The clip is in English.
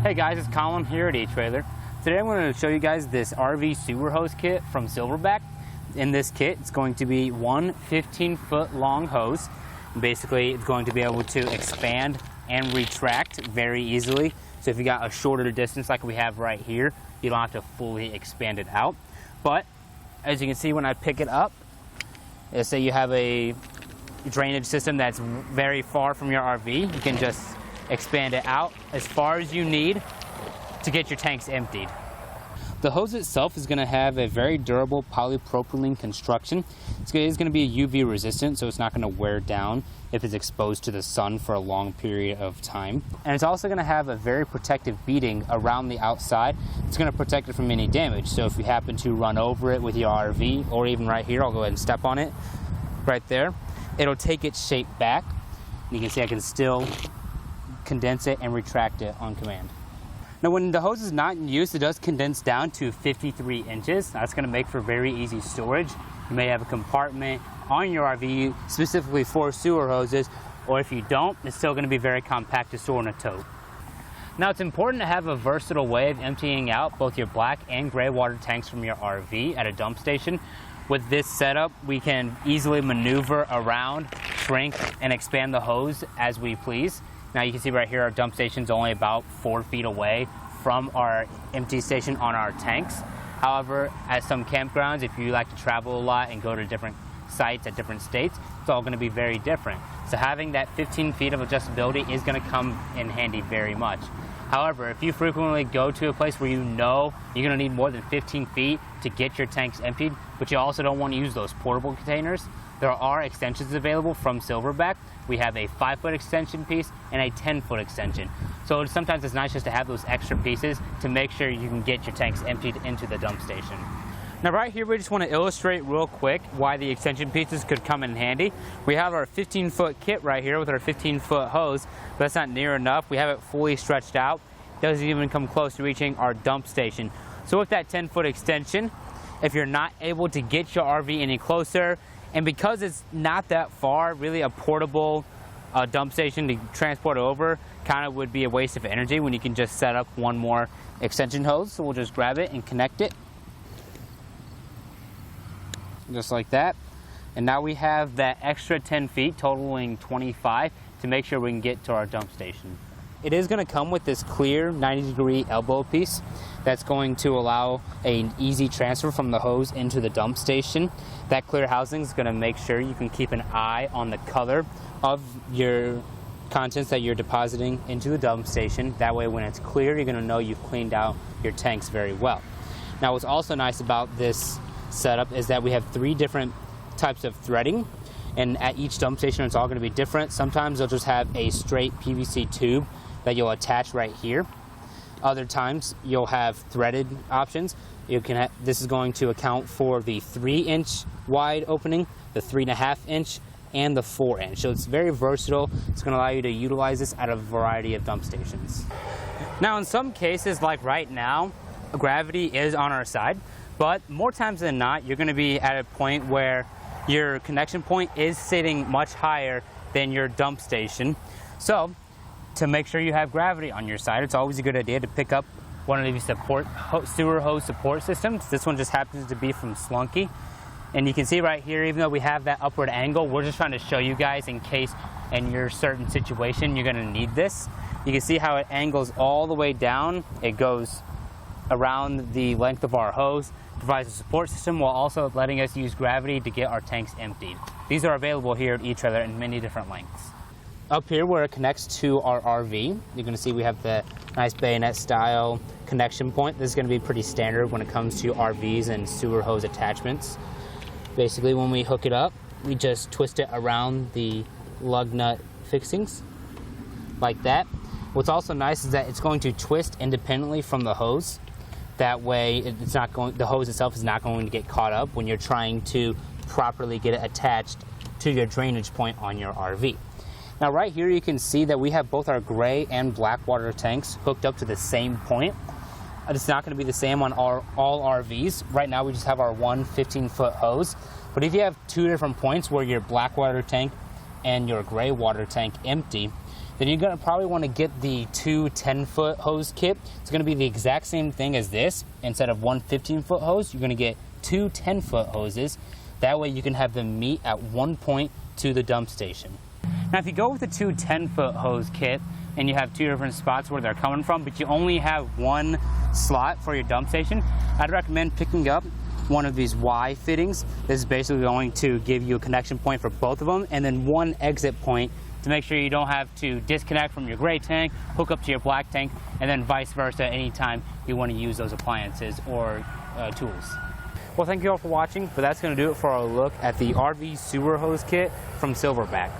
Hey guys, it's Colin here at eTrailer. Today I'm going to show you guys this RV sewer hose kit from SilverBack. In this kit, it's going to be one 15-foot long hose. Basically, it's going to be able to expand and retract very easily. So if you got a shorter distance like we have right here, you don't have to fully expand it out. But as you can see when I pick it up, let's say you have a drainage system that's very far from your RV, you can just expand it out as far as you need to get your tanks emptied. The hose itself is going to have a very durable polypropylene construction. It's going to be UV resistant, so it's not going to wear down if it's exposed to the sun for a long period of time. And it's also going to have a very protective beading around the outside. It's going to protect it from any damage. So if you happen to run over it with your RV, or even right here, I'll go ahead and step on it right there, it'll take its shape back. You can see I can still condense it and retract it on command. Now when the hose is not in use, it does condense down to 53 inches. That's going to make for very easy storage. You may have a compartment on your RV specifically for sewer hoses, or if you don't, it's still going to be very compact to store in a tote. Now it's important to have a versatile way of emptying out both your black and gray water tanks from your RV at a dump station. With this setup, we can easily maneuver around, shrink, and expand the hose as we please. Now you can see right here our dump station is only about 4 feet away from our empty station on our tanks. However, at some campgrounds, if you like to travel a lot and go to different sites at different states, it's all going to be very different. So having that 15 feet of adjustability is going to come in handy very much. However, if you frequently go to a place where you know you're going to need more than 15 feet to get your tanks emptied, but you also don't want to use those portable containers, there are extensions available from SilverBack. We have a 5-foot extension piece and a 10-foot extension. So sometimes it's nice just to have those extra pieces to make sure you can get your tanks emptied into the dump station. Now right here we just want to illustrate real quick why the extension pieces could come in handy. We have our 15-foot kit right here with our 15-foot hose, but that's not near enough. We have it fully stretched out. It doesn't even come close to reaching our dump station. So with that 10-foot extension, if you're not able to get your RV any closer, and because it's not that far, really a portable dump station to transport over kind of would be a waste of energy when you can just set up one more extension hose. So we'll just grab it and connect it. Just like that. And now we have that extra 10 feet, totaling 25, to make sure we can get to our dump station. It is going to come with this clear 90-degree elbow piece that's going to allow an easy transfer from the hose into the dump station. That clear housing is going to make sure you can keep an eye on the color of your contents that you're depositing into the dump station. That way when it's clear, you're going to know you've cleaned out your tanks very well. Now what's also nice about this setup is that we have 3 different types of threading, and at each dump station it's all going to be different. Sometimes they'll just have a straight PVC tube that you'll attach right here. Other times you'll have threaded options. This is going to account for the 3-inch wide opening, the 3.5-inch, and the 4-inch. So it's very versatile. It's going to allow you to utilize this at a variety of dump stations. Now in some cases, like right now, gravity is on our side, but more times than not, you're going to be at a point where your connection point is sitting much higher than your dump station. So to make sure you have gravity on your side, it's always a good idea to pick up one of these sewer hose support systems. This one just happens to be from Slunky. And you can see right here, even though we have that upward angle, we're just trying to show you guys in case in your certain situation you're going to need this. You can see how it angles all the way down. It goes around the length of our hose, provides a support system while also letting us use gravity to get our tanks emptied. These are available here at eTrailer in many different lengths. Up here where it connects to our RV, you're going to see we have the nice bayonet style connection point. This is going to be pretty standard when it comes to RVs and sewer hose attachments. Basically when we hook it up, we just twist it around the lug nut fixings like that. What's also nice is that it's going to twist independently from the hose. That way the hose itself is not going to get caught up when you're trying to properly get it attached to your drainage point on your RV. Now right here you can see that we have both our gray and black water tanks hooked up to the same point. It's not going to be the same on all RVs. Right now we just have our one 15-foot hose. But if you have 2 different points where your black water tank and your gray water tank empty, then you're going to probably want to get the two 10-foot hose kit. It's going to be the exact same thing as this. Instead of one 15-foot hose, you're going to get two 10-foot hoses. That way you can have them meet at one point to the dump station. Now if you go with the two 10-foot hose kit and you have two different spots where they're coming from, but you only have one slot for your dump station, I'd recommend picking up one of these Y fittings. This is basically going to give you a connection point for both of them, and then one exit point to make sure you don't have to disconnect from your gray tank, hook up to your black tank, and then vice versa anytime you want to use those appliances or tools. Well, thank you all for watching, but that's going to do it for our look at the RV sewer hose kit from SilverBack.